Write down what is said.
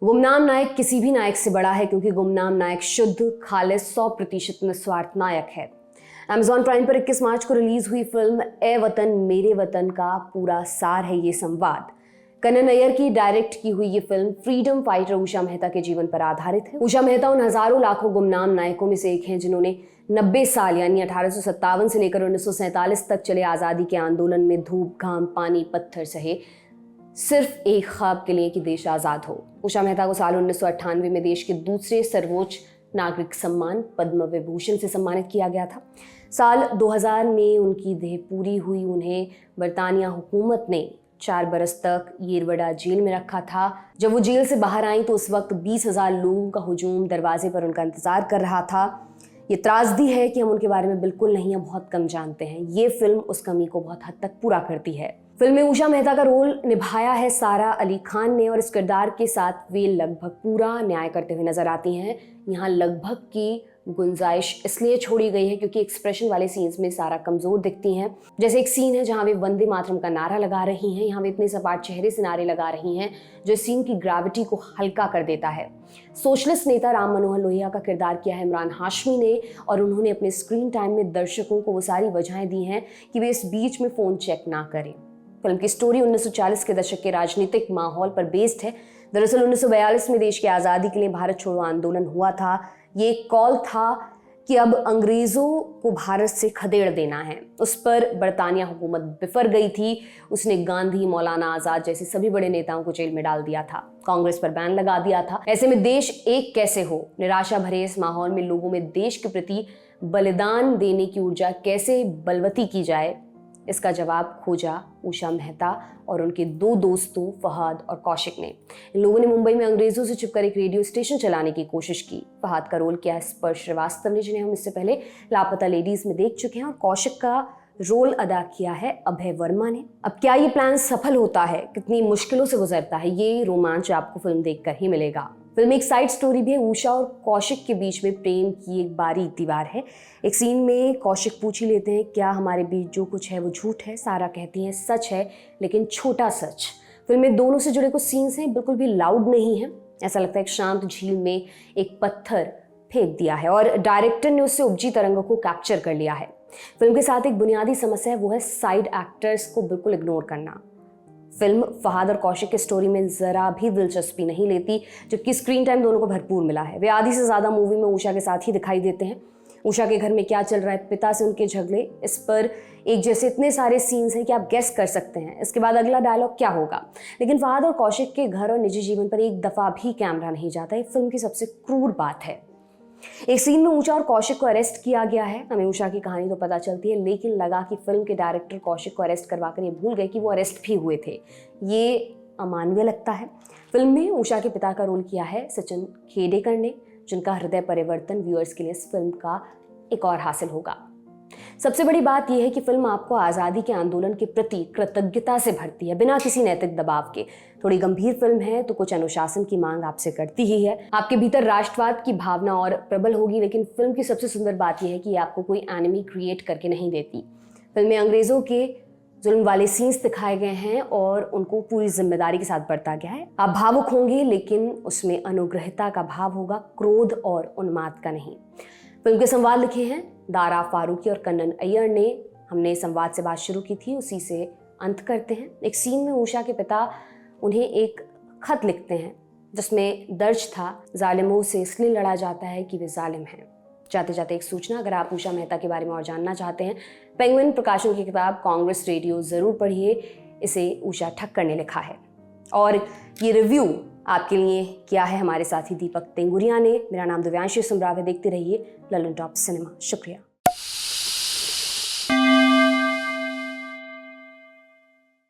गुमनाम नायक किसी भी नायक से बड़ा है क्योंकि गुमनाम नायक शुद्ध, खालिस, 100% निस्वार्थ नायक है। Amazon प्राइम पर 21 मार्च को रिलीज हुई फिल्म ए वतन मेरे वतन का पूरा सार है ये संवाद। कन्नन अय्यर की डायरेक्ट की हुई ये film freedom fighter Usha Mehta के जीवन पर आधारित है। उषा मेहता उन हजारों लाखों गुमनाम नायकों में से एक हैं जिन्होंने 90 साल यानी 1857 से लेकर 1947 तक चले आज़ादी के आंदोलन में धूप, घाम, पानी, पत्थर सहे सिर्फ एक ख्वाब के लिए कि देश आज़ाद हो। उषा मेहता को साल 1998 में देश के दूसरे सर्वोच्च नागरिक सम्मान पद्म विभूषण से सम्मानित किया गया था। साल 2000 में उनकी देह पूरी हुई। उन्हें बरतानिया हुकूमत ने 4 बरस तक येरवड़ा जेल में रखा था। जब वो जेल से बाहर आई तो उस वक्त 20,000 लोगों का हुजूम दरवाजे पर उनका इंतजार कर रहा था। ये त्रासदी है कि हम उनके बारे में बिल्कुल नहीं या बहुत कम जानते हैं। ये फिल्म उस कमी को बहुत हद तक पूरा करती है। फिल्म में उषा मेहता का रोल निभाया है सारा अली खान ने और इस किरदार के साथ वे लगभग पूरा न्याय करते हुए नजर आती हैं। यहाँ लगभग की गुंजाइश इसलिए छोड़ी गई है क्योंकि एक्सप्रेशन वाले सीन्स में सारा कमजोर दिखती हैं। जैसे एक सीन है जहाँ वे वंदे मातरम का नारा लगा रही हैं। यहाँ वे इतने सपाट चेहरे से नारे लगा रही हैं जो सीन की ग्रेविटी को हल्का कर देता है। सोशलिस्ट नेता राम मनोहर लोहिया का किरदार किया है इमरान हाशमी ने और उन्होंने अपने स्क्रीन टाइम में दर्शकों को वो सारी वजहें दी हैं कि वे इस बीच में फ़ोन चेक ना करें। फिल्म की स्टोरी 1940 के दशक के राजनीतिक माहौल पर बेस्ड है। दरअसल 1942 में देश की आज़ादी के लिए भारत छोड़ो आंदोलन हुआ था। ये एक कॉल था कि अब अंग्रेज़ों को भारत से खदेड़ देना है। उस पर बरतानिया हुकूमत बिफर गई थी। उसने गांधी, मौलाना आज़ाद जैसे सभी बड़े नेताओं को जेल में डाल दिया था। कांग्रेस पर बैन लगा दिया था। ऐसे में देश एक कैसे हो? निराशा भरे इस माहौल में लोगों में देश के प्रति बलिदान देने की ऊर्जा कैसे बलवती की जाए, इसका जवाब खोजा उषा मेहता और उनके 2 दोस्तों फहद और कौशिक ने। इन लोगों ने मुंबई में अंग्रेजों से छुपकर एक रेडियो स्टेशन चलाने की कोशिश की। फहद का रोल किया है स्पर्श श्रीवास्तव ने, जिन्हें हम इससे पहले लापता लेडीज में देख चुके हैं, और कौशिक का रोल अदा किया है अभय वर्मा ने। अब क्या ये प्लान सफल होता है, कितनी मुश्किलों से गुजरता है, ये रोमांच आपको फिल्म देखकर ही मिलेगा। फिल्म में एक साइड स्टोरी भी है। उषा और कौशिक के बीच में प्रेम की एक बारीक दीवार है। एक सीन में कौशिक पूछ ही लेते हैं क्या हमारे बीच जो कुछ है वो झूठ है? सारा कहती है सच है, लेकिन छोटा सच। फिल्म में दोनों से जुड़े कुछ सीन्स हैं, बिल्कुल भी लाउड नहीं है। ऐसा लगता है एक शांत झील में एक पत्थर फेंक दिया है और डायरेक्टर ने उससे उपजी तरंगों को कैप्चर कर लिया है। फिल्म के साथ एक बुनियादी समस्या है, वो है साइड एक्टर्स को बिल्कुल इग्नोर करना। फिल्म फहद और कौशिक की स्टोरी में जरा भी दिलचस्पी नहीं लेती, जबकि स्क्रीन टाइम दोनों को भरपूर मिला है। वे आधी से ज़्यादा मूवी में उषा के साथ ही दिखाई देते हैं। उषा के घर में क्या चल रहा है, पिता से उनके झगड़े, इस पर एक जैसे इतने सारे सीन्स हैं कि आप गेस कर सकते हैं इसके बाद अगला डायलॉग क्या होगा। लेकिन फहद और कौशिक के घर और निजी जीवन पर एक दफ़ा भी कैमरा नहीं जाता। ये फिल्म की सबसे क्रूर बात है। एक सीन में उषा और कौशिक को अरेस्ट किया गया है। हमें उषा की कहानी तो पता चलती है, लेकिन लगा कि फिल्म के डायरेक्टर कौशिक को अरेस्ट करवाकर ये भूल गए कि वो अरेस्ट भी हुए थे। ये अमानवीय लगता है। फिल्म में उषा के पिता का रोल किया है सचिन खेडेकर ने, जिनका हृदय परिवर्तन व्यूअर्स के लिए इस फिल्म का एक और हासिल होगा। सबसे बड़ी बात यह है कि फिल्म आपको आज़ादी के आंदोलन के प्रति कृतज्ञता से भरती है, बिना किसी नैतिक दबाव के। थोड़ी गंभीर फिल्म है तो कुछ अनुशासन की मांग आपसे करती ही है। आपके भीतर राष्ट्रवाद की भावना और प्रबल होगी, लेकिन फिल्म की सबसे सुंदर बात यह है कि आपको कोई एनिमी क्रिएट करके नहीं देती। फिल्म में अंग्रेज़ों के जुल्म वाले सीन्स दिखाए गए हैं और उनको पूरी जिम्मेदारी के साथ बरता गया है। आप भावुक होंगे, लेकिन उसमें अनुग्रहिता का भाव होगा, क्रोध और उन्माद का नहीं। फिल्म के संवाद लिखे हैं दारा फारूकी और कन्नन अय्यर ने। हमने संवाद से बात शुरू की थी, उसी से अंत करते हैं। एक सीन में उषा के पिता उन्हें एक खत लिखते हैं जिसमें दर्ज था, जालिमों से इसलिए लड़ा जाता है कि वे जालिम हैं। जाते जाते एक सूचना, अगर आप उषा मेहता के बारे में और जानना चाहते हैं, पेंगुइन प्रकाशन की किताब कांग्रेस रेडियो ज़रूर पढ़िए। इसे उषा ठक्कर ने लिखा है और ये रिव्यू आपके लिए किया है हमारे साथी दीपक तेंगुरिया ने। मेरा नाम दिव्यांशी सुमराव है। देखते रहिए ललन टॉप सिनेमा। शुक्रिया।